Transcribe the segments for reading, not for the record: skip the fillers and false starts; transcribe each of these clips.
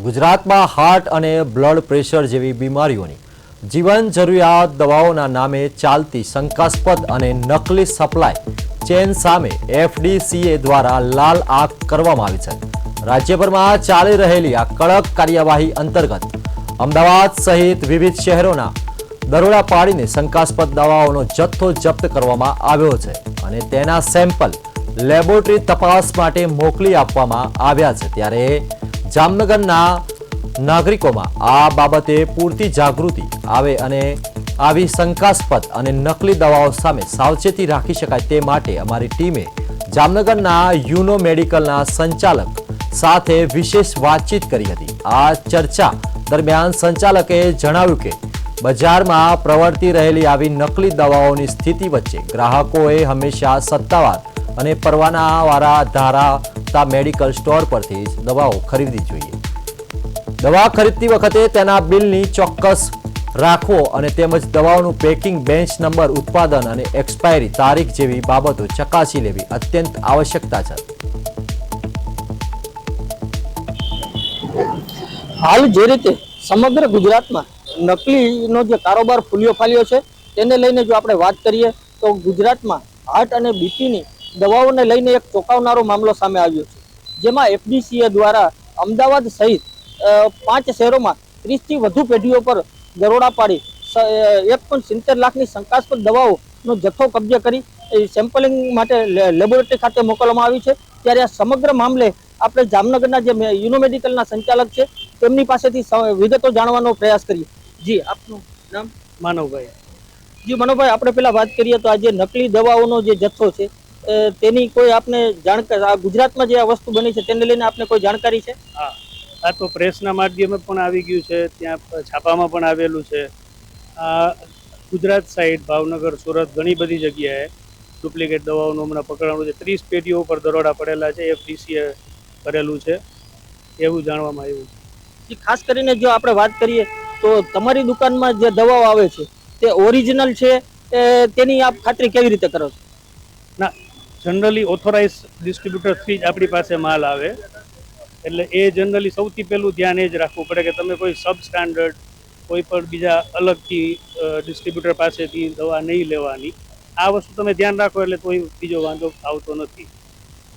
ગુજરાતમાં હાર્ટ અને blood pressure જેવી બીમારીઓની જીવન જરૂરિયાત દવાઓના નામે ચાલતી શંકાસ્પદ અને નકલી સપ્લાય ચેન સામે એફડીસીએ દ્વારા લાલ આંખ કરવામાં આવી છે। રાજ્યભરમાં ચાલી રહેલી આ કડક કાર્યવાહી અંતર્ગત અમદાવાદ સહિત વિવિધ શહેરોના દરોડા પાડીને શંકાસ્પદ દવાઓનો જથ્થો જપ્ત કરવામાં આવ્યો છે અને તેના સેમ્પલ લેબોરેટરી તપાસ માટે મોકલી આપવામાં આવ્યા છે। ત્યારે જામનગરના નાગરિકોમાં આ બાબતે પૂરતી જાગૃતિ આવે અને આવી શંકાસ્પદ અને નકલી દવાઓ સામે સાવચેતી રાખી શકાય તે માટે અમારી ટીમે જામનગરના યુનો મેડિકલના સંચાલક સાથે વિશેષ વાતચીત કરી હતી। આ ચર્ચા દરમિયાન સંચાલકે જણાવ્યું કે બજારમાં પ્રવર્તી રહેલી આવી નકલી દવાઓની સ્થિતિ વચ્ચે ગ્રાહકોએ હંમેશા સત્તાવાર અને પરવાનાવાળા ધરાવતા મેડિકલ સ્ટોર પરથી જ દવાઓ ખરીદવી જોઈએ। દવા ખરીદતી વખતે તેના બિલની ચોક્કસ રાખવો અને તેમજ દવાઓનું પેકિંગ, બેન્ચ નંબર, ઉત્પાદન અને એક્સપાયરી તારીખ જેવી બાબતો ચકાસી લેવી અત્યંત આવશ્યકતા છે। હાલ જે રીતે સમગ્ર ગુજરાતમાં નકલીનો જે કારોબાર ફૂલ્યો ફાલ્યો છે તેને લઈને જો આપણે વાત કરીએ તો ગુજરાતમાં હાર્ટ અને બીપીની દવાઓને લઈને એક ચોંકાવનારો મામલો સામે આવ્યો છે, જેમાં એફડીસીએ દ્વારા અમદાવાદ સહિત 5 શહેરોમાં 30થી વધુ પેઢીઓ પર દરોડા પાડી 1.70 લાખની શંકાસ્પદ દવાઓનો જથ્થો કબજે કરી સેમ્પલિંગ માટે લેબોરેટરી ખાતે મોકલવામાં આવી છે। ત્યારે આ સમગ્ર મામલે આપણે જામનગરના જે યુનો મેડિકલના સંચાલક છે તેમની પાસેથી વિગતો જાણવાનો પ્રયાસ કરીએ। જી, આપનું નામ? માનવભાઈ। જી માનવભાઈ, આપણે પેલા વાત કરીએ તો આ જે નકલી દવાઓનો જે જથ્થો છે તેની કોઈ આપને જાણકારી, આ ગુજરાતમાં જે આ વસ્તુ બની છે તેને લઈને આપને કોઈ જાણકારી છે? હા, આ તો પ્રેસના માધ્યમે પણ આવી ગયું છે, ત્યાં છાપામાં પણ આવેલું છે। આ ગુજરાત સાઈડ ભાવનગર, સુરત ઘણી બધી જગ્યાએ ડુપ્લિકેટ દવાઓનું હમણાં પકડાણું છે। 30 પેઢીઓ ઉપર દરોડા પડેલા છે, એફડીસીએ કરેલું છે એવું જાણવામાં આવ્યું છે। ખાસ કરીને જો આપણે વાત કરીએ તો તમારી દુકાનમાં જે દવાઓ આવે છે તે ઓરિજિનલ છે, તેની આપ ખાતરી કેવી રીતે કરો છો? ના, જનરલી ઓથોરાઇઝ ડિસ્ટ્રીબ્યુટરથી જ આપણી પાસે માલ આવે, એટલે એ જનરલી સૌથી પહેલું ધ્યાન એ જ રાખવું પડે કે તમે કોઈ સબ સ્ટાન્ડર્ડ કોઈ પણ બીજા અલગથી ડિસ્ટ્રીબ્યુટર પાસેથી દવા નહીં લેવાની। આ વસ્તુ તમે ધ્યાન રાખો એટલે કોઈ બીજો વાંધો આવતો નથી।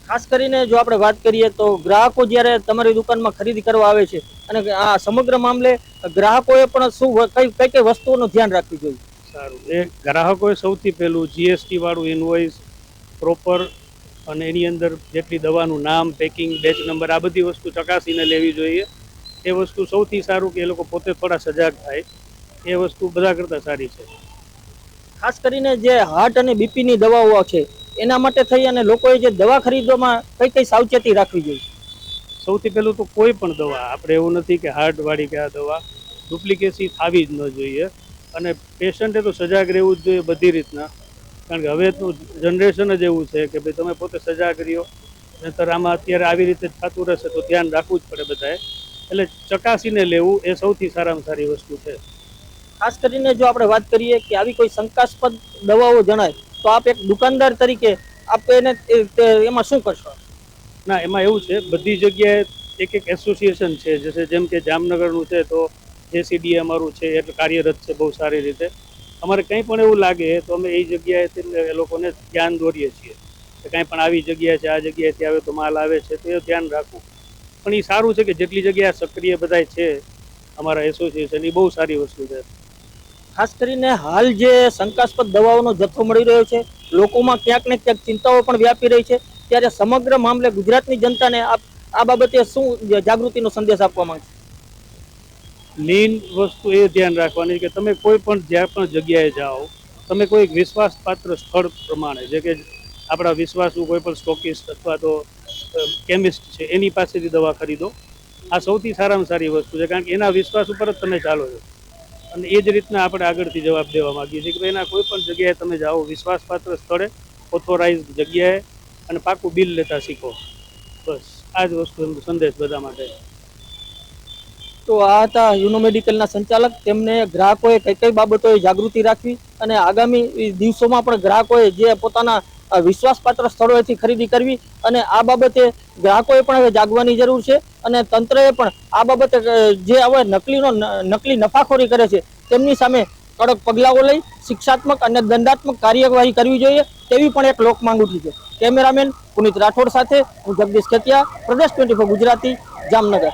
ખાસ કરીને જો આપણે વાત કરીએ તો ગ્રાહકો જ્યારે તમારી દુકાનમાં ખરીદી કરવા આવે છે અને આ સમગ્ર મામલે ગ્રાહકોએ પણ શું કઈ વસ્તુઓનું ધ્યાન રાખવું જોઈએ? સારું, એ ગ્રાહકોએ સૌથી પહેલું જીએસટી વાળું ઇનવોઇસ પ્રોપર અને એની અંદર જેટલી દવાનું નામ, પેકિંગ, બેચ નંબર આ બધી વસ્તુ ચકાસીને લેવી જોઈએ। એ વસ્તુ સૌથી સારું કે એ લોકો પોતે થોડા સજાગ થાય, એ વસ્તુ બધા કરતાં સારી છે। ખાસ કરીને જે હાર્ટ અને બીપીની દવાઓ છે એના માટે થઈ અને લોકોએ જે દવા ખરીદવામાં કઈ સાવચેતી રાખવી જોઈએ? સૌથી પહેલું તો કોઈ પણ દવા, આપણે એવું નથી કે હાર્ટવાળી કે આ દવા ડુપ્લિકેસી થવી જ ન જોઈએ અને પેશન્ટે તો સજાગ રહેવું જ જોઈએ બધી રીતના, કારણ કે હવે તો જનરેશન જ એવું છે કે ભાઈ તમે પોતે સજાગ રહ્યો, નહીંતર આમાં અત્યારે આવી રીતે જ થતું રહેશે તો ધ્યાન રાખવું જ પડે બધાએ, એટલે ચકાસીને લેવું એ સૌથી સારામાં સારી વસ્તુ છે। ખાસ કરીને જો આપણે વાત કરીએ કે આવી કોઈ શંકાસ્પદ દવાઓ જણાય તો આપ એક દુકાનદાર તરીકે આપ એને એમાં શું કરશો? ના, એમાં એવું છે, બધી જગ્યાએ એક એસોસિએશન છે, જેમ કે જામનગરનું છે તો જેસીડી અમારું છે એટલે કાર્યરત છે બહુ સારી રીતે। અમારે કંઈ પણ એવું લાગે તો અમે એ જગ્યાએ એ લોકોને ધ્યાન દોરીએ છીએ કે કંઈ પણ આવી જગ્યાએ છે, આ જગ્યાએથી આવે તો માલ આવે છે તો એ ધ્યાન રાખવું। પણ એ સારું છે કે જેટલી જગ્યાએ સક્રિય બધાય છે અમારા એસોસિએશન, એ બહુ સારી વસ્તુ છે। ખાસ કરીને હાલ જે શંકાસ્પદ દવાઓનો જથ્થો મળી રહ્યો છે, લોકોમાં ક્યાંક ને ક્યાંક ચિંતાઓ પણ વ્યાપી રહી છે, ત્યારે સમગ્ર મામલે ગુજરાતની જનતાને આ બાબતે શું જાગૃતિનો સંદેશ આપવા માંગશે? મેઇન વસ્તુ એ ધ્યાન રાખવાની કે તમે કોઈ પણ જ્યાં પણ જગ્યાએ જાઓ, તમે કોઈ વિશ્વાસપાત્ર સ્થળ પ્રમાણે, જે કે આપણા વિશ્વાસુ કોઈ પણ સ્ટોકિસ્ટ અથવા તો કેમિસ્ટ છે એની પાસેથી દવા ખરીદો। આ સૌથી સારામાં સારી વસ્તુ છે, કારણ કે એના વિશ્વાસ ઉપર જ તમે ચાલો છો અને એ જ રીતના આપણે આગળથી જવાબ દેવા માગીએ છીએ કે એના કોઈ પણ જગ્યાએ તમે જાઓ વિશ્વાસપાત્ર સ્થળે, ઓથોરાઇઝડ જગ્યાએ અને પાકું બિલ લેતા શીખો। બસ આ જ વસ્તુ સંદેશ બધા માટે। તો આ હતા યુનો મેડિકલના સંચાલક, તેમને ગ્રાહકોએ કઈ બાબતોએ જાગૃતિ રાખવી અને આગામી દિવસોમાં પણ ગ્રાહકોએ જે પોતાના વિશ્વાસપાત્ર સ્થળોએથી ખરીદી કરવી અને આ બાબતે ગ્રાહકોએ પણ હવે જાગવાની જરૂર છે અને તંત્રએ પણ આ બાબતે જે હવે નકલી નફાખોરી કરે છે તેમની સામે કડક પગલાઓ લઈ શિક્ષાત્મક અને દંડાત્મક કાર્યવાહી કરવી જોઈએ તેવી પણ એક લોક માંગ ઉઠી છે. કેમેરામેન પુનિત રાઠોડ સાથે હું જગદીશ ખેતિયા, પ્રદેશ 24 ગુજરાતી, જામનગર.